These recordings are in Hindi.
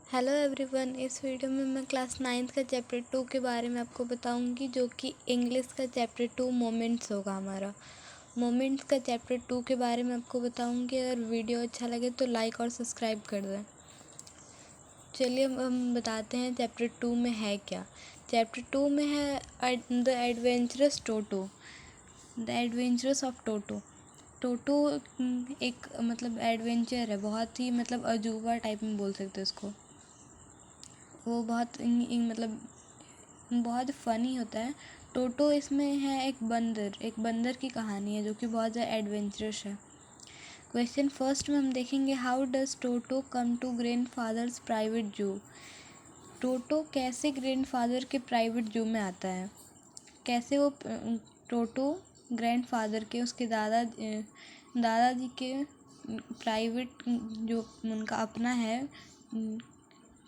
Hello everyone. इस वीडियो में मैं क्लास 9th का चैप्टर 2 के बारे में आपको बताऊंगी, जो कि इंग्लिश का चैप्टर 2 मोमेंट्स होगा हमारा। मोमेंट्स का चैप्टर 2 के बारे में आपको बताऊंगी। अगर वीडियो अच्छा लगे तो लाइक और सब्सक्राइब कर दें। चलिए हम बताते हैं चैप्टर 2 में है क्या। चैप्टर 2 में है the adventures Toto, the adventures of Toto. Toto एक एडवेंचर है, बहुत ही अजूबा टाइप में बोल सकते हैं इसको। वो बहुत फ़नी होता है। टोटो इसमें है एक बंदर की कहानी है जो कि बहुत ज़्यादा एडवेंचरस है। क्वेश्चन फर्स्ट में हम देखेंगे, how does Toto come to grandfather's private zoo. Toto कैसे ग्रैंडफादर के प्राइवेट जू में आता है, कैसे वो टोटो ग्रैंडफादर के उसके दादाजी के प्राइवेट जो उनका अपना है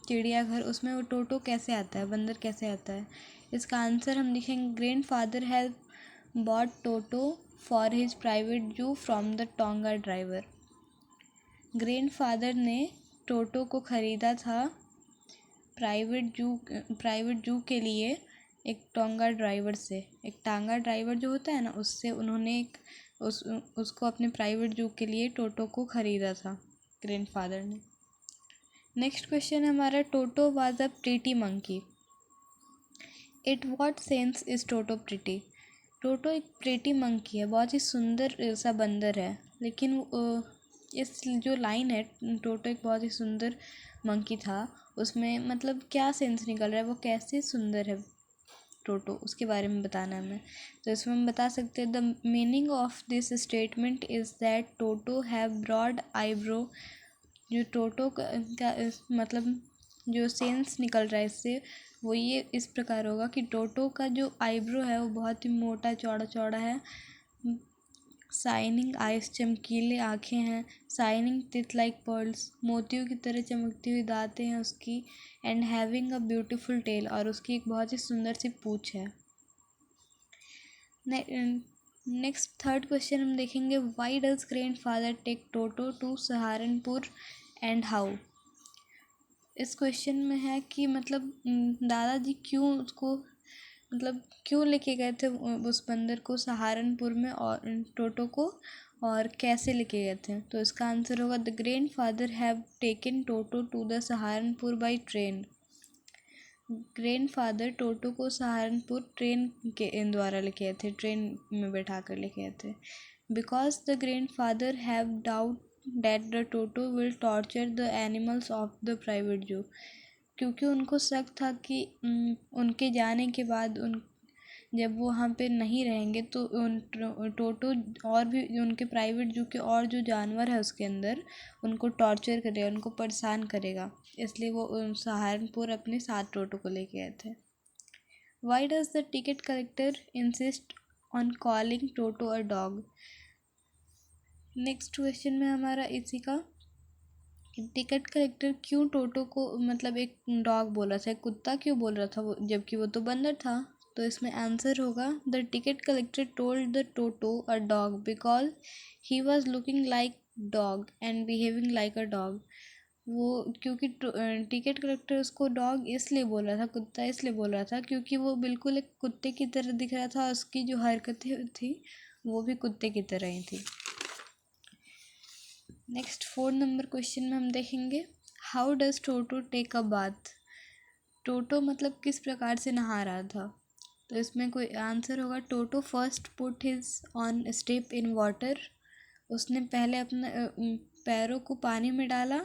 चिड़ियाघर, उसमें वो टोटो कैसे आता है, बंदर कैसे आता है। इसका आंसर हम लिखेंगे, grandfather has bought Toto for his private zoo from the tonga driver. Grandfather ने टोटो को ख़रीदा था प्राइवेट जू के लिए एक टोंगा ड्राइवर से। एक टांगा ड्राइवर जो होता है ना, उससे उन्होंने उसको अपने प्राइवेट जू के लिए टोटो को ख़रीदा था ग्रैंडफादर ने। नेक्स्ट क्वेश्चन है हमारा, Toto was a pretty monkey. It what sense is Toto pretty. Toto एक प्रीटी मंकी है, बहुत ही सुंदर सा बंदर है। लेकिन इस जो लाइन है, टोटो एक बहुत ही सुंदर मंकी था, उसमें क्या सेंस निकल रहा है, वो कैसे सुंदर है टोटो, उसके बारे में बताना है हमें। तो इसमें हम बता सकते हैं, the meaning of this statement is that Toto have broad eyebrow. जो टोटो का जो सेंस निकल रहा है इससे, वो ये इस प्रकार होगा कि टोटो का जो आईब्रो है वो बहुत ही मोटा चौड़ा चौड़ा है। शाइनिंग आइज, चमकीले आँखें हैं। शाइनिंग टीथ लाइक पर्ल्स, मोतियों की तरह चमकती हुई दाँतें हैं उसकी। And having a beautiful tail, और उसकी एक बहुत ही सुंदर सी पूँछ है। नेक्स्ट थर्ड क्वेश्चन हम देखेंगे, why does grandfather take Toto to Saharanpur and how. इस क्वेश्चन में है कि दादाजी क्यों उसको क्यों लेके गए थे उस बंदर को सहारनपुर में, और टोटो को, और कैसे लेके गए थे। तो इसका आंसर होगा, the grandfather have taken Toto to the Saharanpur by train. Grandfather Toto को सहारनपुर ट्रेन के द्वारा लेके आए थे, ट्रेन में बैठा कर लेके आए थे। Because the grandfather have doubt that the toto will torture the animals of the private जू। क्योंकि उनको शक था कि उनके जाने के बाद जब वो वहाँ पे नहीं रहेंगे तो टोटो और भी उनके प्राइवेट जू के और जो जानवर है उसके अंदर उनको टॉर्चर करेगा, उनको परेशान करेगा। इसलिए वो सहारनपुर अपने साथ टोटो को लेके आए थे। Y does the ticket collector insist on calling toto a dog. Next question में हमारा इसी का, टिकट कलेक्टर क्यों टोटो को एक डॉग बोल रहा था, एक कुत्ता क्यों बोल रहा था वो, जबकि वो तो बंदर था। तो इसमें आंसर होगा, the ticket collector told the toto a dog because he was looking like dog and behaving like a dog. वो क्योंकि टिकट कलेक्टर उसको डॉग इसलिए बोल रहा था, कुत्ता इसलिए बोल रहा था, क्योंकि वो बिल्कुल एक कुत्ते की तरह दिख रहा था, उसकी जो हरकतें थी वो भी कुत्ते की तरह ही थी। नेक्स्ट 4 नंबर क्वेश्चन में हम देखेंगे, how does Toto take a bath. Toto किस प्रकार से नहा रहा था। तो इसमें कोई आंसर होगा, Toto first put his on step in water. उसने पहले अपने पैरों को पानी में डाला।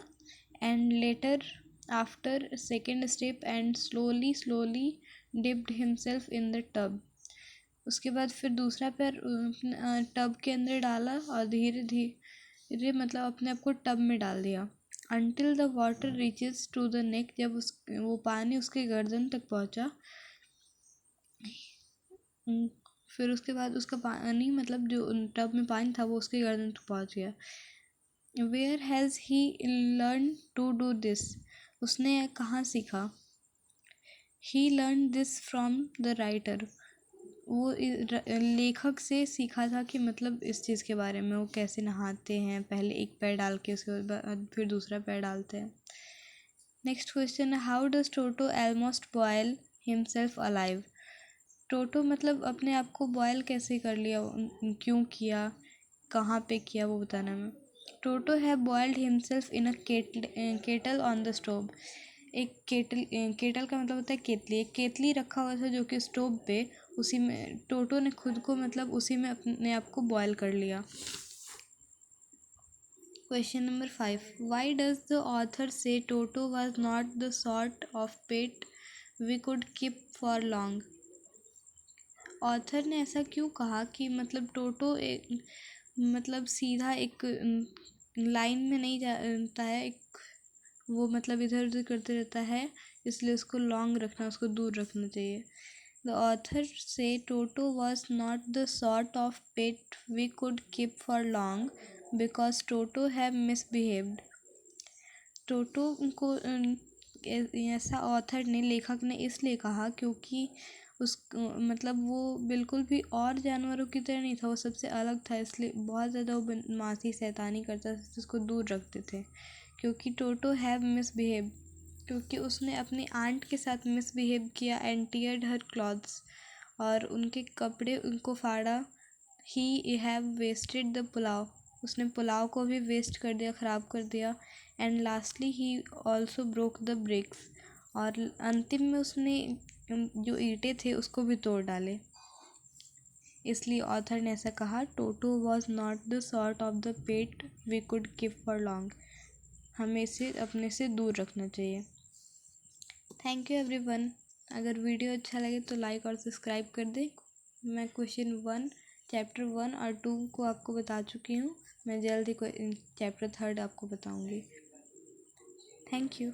And later after second step and slowly slowly dipped himself in the tub. उसके बाद फिर दूसरा पैर टब के अंदर डाला और धीरे धीरे अपने आप को टब में डाल दिया। Until the water reaches to the neck, जब वो पानी उसके गर्दन तक पहुंचा। फिर उसके बाद उसका पानी जो टब में पानी था वो उसके गर्दन तक पहुंच गया। Where has he learn to do this. उसने कहाँ सीखा। He learn this from the writer. वो लेखक से सीखा था कि इस चीज़ के बारे में, वो कैसे नहाते हैं, पहले एक पैर डाल के उसके बाद फिर दूसरा पैर डालते हैं। नेक्स्ट क्वेश्चन है how does Toto almost boil himself alive. Toto मतलब अपने आप को बॉयल कैसे कर लिया, क्यों किया, कहाँ पे किया, वो बताना मैं। टोटो है boiled himself in a kettle on the stove. एक केटल का मतलब होता है केतली। एक केतली रखा हुआ था जो कि स्टोव पे, उसी में टोटो ने खुद को मतलब उसी में अपने आप को बॉयल कर लिया। Question number 5 why does the author say Toto was not the sort of pet we could keep for long. Author ने ऐसा क्यों कहा कि मतलब टोटो मतलब सीधा एक लाइन में नहीं जाता है, एक वो मतलब इधर उधर करते रहता है, इसलिए उसको लॉन्ग रखना, उसको दूर रखना चाहिए। The author say Toto was not the sort of pet we could keep for long because Toto have misbehaved. Toto को ऐसा ऑथर ने, लेखक ने इसलिए कहा क्योंकि उस मतलब वो बिल्कुल भी और जानवरों की तरह नहीं था, वो सबसे अलग था, इसलिए बहुत ज़्यादा वो बदमाशी शैतानी करता था, उसको दूर रखते थे। क्योंकि टोटो हैव मिसबिहेव, क्योंकि उसने अपनी आंट के साथ मिसबिहेव किया एंड टियर्ड हर क्लॉथ्स, और उनके कपड़े उनको फाड़ा। He have wasted the pulao, उसने पुलाव को भी वेस्ट कर दिया, ख़राब कर दिया। And lastly he also broke the bricks, और अंतिम में उसने जो ईंटें थे उसको भी तोड़ डाले। इसलिए ऑथर ने ऐसा कहा Toto was not the sort of the pet we could keep for long. हमें इसे अपने से दूर रखना चाहिए। Thank you everyone. अगर वीडियो अच्छा लगे तो लाइक और सब्सक्राइब कर दें। मैं क्वेश्चन 1 चैप्टर 1 और 2 को आपको बता चुकी हूँ। मैं जल्द ही चैप्टर 3 आपको बताऊँगी। Thank you.